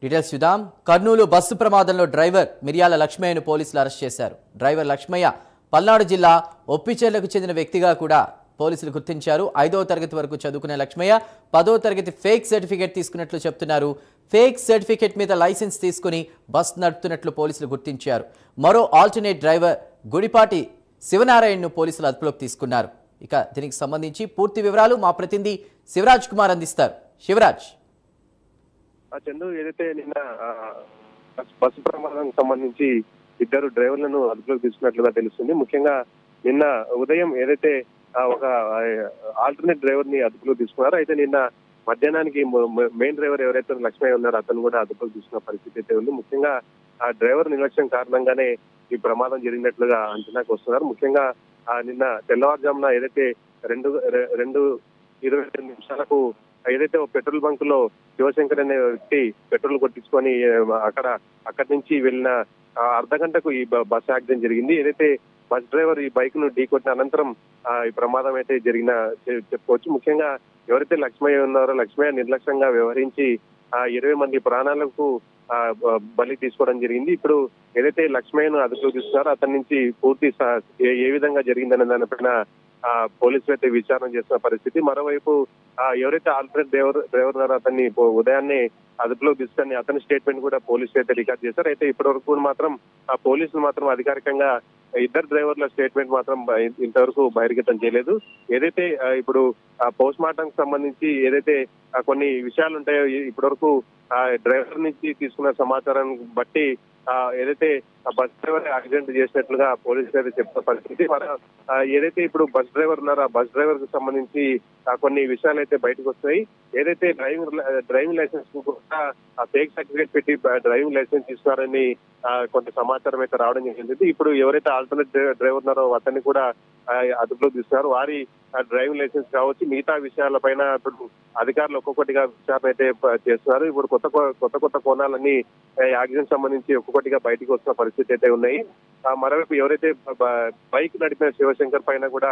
Details చూద్దాం. Kurnool bus ప్రమాదంలో driver మిర్యాల లక్ష్మయ్యను పోలీసులు అరెస్ట్ చేశారు. డ్రైవర్ లక్ష్మయ్య పల్నాడు జిల్లా ఒప్పిచెర్లకు చెందిన వ్యక్తిగా కూడా పోలీసులు గుర్తించారు. 5వ తరగతి వరకు చదువుకునే లక్ష్మయ్య 10వ తరగతి ఫేక్ సర్టిఫికేట్ తీసుకున్నట్లు చెప్తున్నారు. ఫేక్ సర్టిఫికేట్ మీద లైసెన్స్ తీసుకుని బస్ నడుపుతున్నట్లు పోలీసులు గుర్తించారు. మరో ఆల్టర్నేట్ డ్రైవర్ గుడిపాటి శివనారాయణను పోలీసులు అదుపులోకి తీసుకున్నారు. ఇక దీనికి సంబంధించి పూర్తి వివరాలు మా ప్రతినిధి శివరాజ్ కుమార్ అందిస్తారు. శివరాజ్, చందు, ఏదైతే నిన్న బస్సు ప్రమాదానికి సంబంధించి ఇద్దరు డ్రైవర్లను అదుపులోకి తీసుకున్నట్లుగా తెలుస్తుంది. ముఖ్యంగా నిన్న ఉదయం ఏదైతే ఒక ఆల్టర్నేట్ డ్రైవర్ ని అదుపులోకి తీసుకున్నారో, అయితే నిన్న మధ్యాహ్నానికి మెయిన్ డ్రైవర్ ఎవరైతే లక్ష్మయ్య ఉన్నారో అతను కూడా అదుపులోకి తీసుకున్న పరిస్థితి అయితే ఉంది. ముఖ్యంగా ఆ డ్రైవర్ నిర్లక్ష్యం కారణంగానే ఈ ప్రమాదం జరిగినట్లుగా అంచనాకు వస్తున్నారు. ముఖ్యంగా నిన్న తెల్లవారుజామున ఏదైతే 2:22 ఏదైతే పెట్రోల్ బంక్ లో శివశంకర్ అనే వ్యక్తి పెట్రోల్ కొట్టించుకొని అక్కడి నుంచి వెళ్ళిన అర్ధ గంటకు ఈ బస్ యాక్సిడెంట్ జరిగింది. ఏదైతే బస్ డ్రైవర్ ఈ బైక్ ను ఢీకొట్టిన అనంతరం ఈ ప్రమాదం అయితే జరిగిన చెప్పుకోవచ్చు. ముఖ్యంగా ఎవరైతే లక్ష్మయ్య ఉన్నారో లక్ష్మయ్య నిర్లక్ష్యంగా వ్యవహరించి 20 మంది ప్రాణాలకు బలి తీసుకోవడం జరిగింది. ఇప్పుడు ఏదైతే లక్ష్మయ్యను అదుపులోకి తీసుకున్నారో అతని నుంచి పూర్తి ఏ విధంగా జరిగిందనే దానిపైన పోలీసులు అయితే విచారణ చేస్తున్న పరిస్థితి. మరోవైపు ఎవరైతే ఆల్టర్నేట్ డ్రైవర్ ఉన్నారో అతన్ని ఉదయాన్నే అదుపులోకి తీసుకొని అతని స్టేట్మెంట్ కూడా పోలీసులు అయితే రికార్డ్ చేశారు. అయితే ఇప్పటి వరకు మాత్రం పోలీసులు మాత్రం అధికారికంగా ఇద్దరు డ్రైవర్ల స్టేట్మెంట్ మాత్రం ఇంతవరకు బహిర్గతం చేయలేదు. ఏదైతే ఇప్పుడు పోస్ట్ మార్టం సంబంధించి ఏదైతే కొన్ని విషయాలు ఉంటాయో ఇప్పటి వరకు డ్రైవర్ నుంచి తీసుకున్న సమాచారాన్ని బట్టి ఏదైతే బస్ డ్రైవర్ యాక్సిడెంట్ చేసినట్లుగా పోలీసులు అయితే చెప్తున్న పరిస్థితి. ఏదైతే ఇప్పుడు బస్ డ్రైవర్ ఉన్నారో ఆ బస్ డ్రైవర్ కు సంబంధించి కొన్ని విషయాలు అయితే బయటకు వస్తాయి. ఏదైతే డ్రైవింగ్ లైసెన్స్ కూడా ఫేక్ సర్టిఫికేట్ పెట్టి డ్రైవింగ్ లైసెన్స్ తీసుకున్నారని కొంత సమాచారం అయితే రావడం జరిగింది. ఇప్పుడు ఎవరైతే ఆల్టర్నేట్ డ్రైవర్ ఉన్నారో అతన్ని కూడా అదుపులోకి తీసుకున్నారు. వారి డ్రైవింగ్ లైసెన్స్ కావచ్చు మిగతా విషయాలపైన ఇప్పుడు అధికారులు ఒక్కొక్కటిగా విచారణ అయితే చేస్తున్నారు. ఇప్పుడు కొత్త కోణాలన్నీ యాక్సిడెంట్ సంబంధించి ఒక్కొక్కటిగా బయటకు వస్తున్న పరిస్థితి అయితే ఉన్నాయి. మరోవైపు ఎవరైతే బైక్ నడిపిన శివశంకర్ పైన కూడా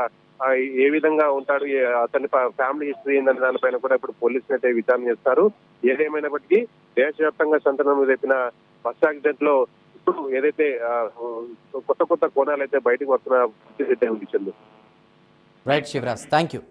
ఏ విధంగా ఉంటాడు, అతని ఫ్యామిలీ హిస్టరీ ఏందనే దానిపైన కూడా ఇప్పుడు పోలీసులు అయితే విచారణ చేస్తారు. ఏదేమైనప్పటికీ దేశవ్యాప్తంగా సంచలనం రేపిన బస్ యాక్సిడెంట్ లో ఇప్పుడు ఏదైతే కొత్త కోణాలు అయితే బయటకు వస్తున్న పరిస్థితి అయితే ఉంది. Right Shivaraj, thank you.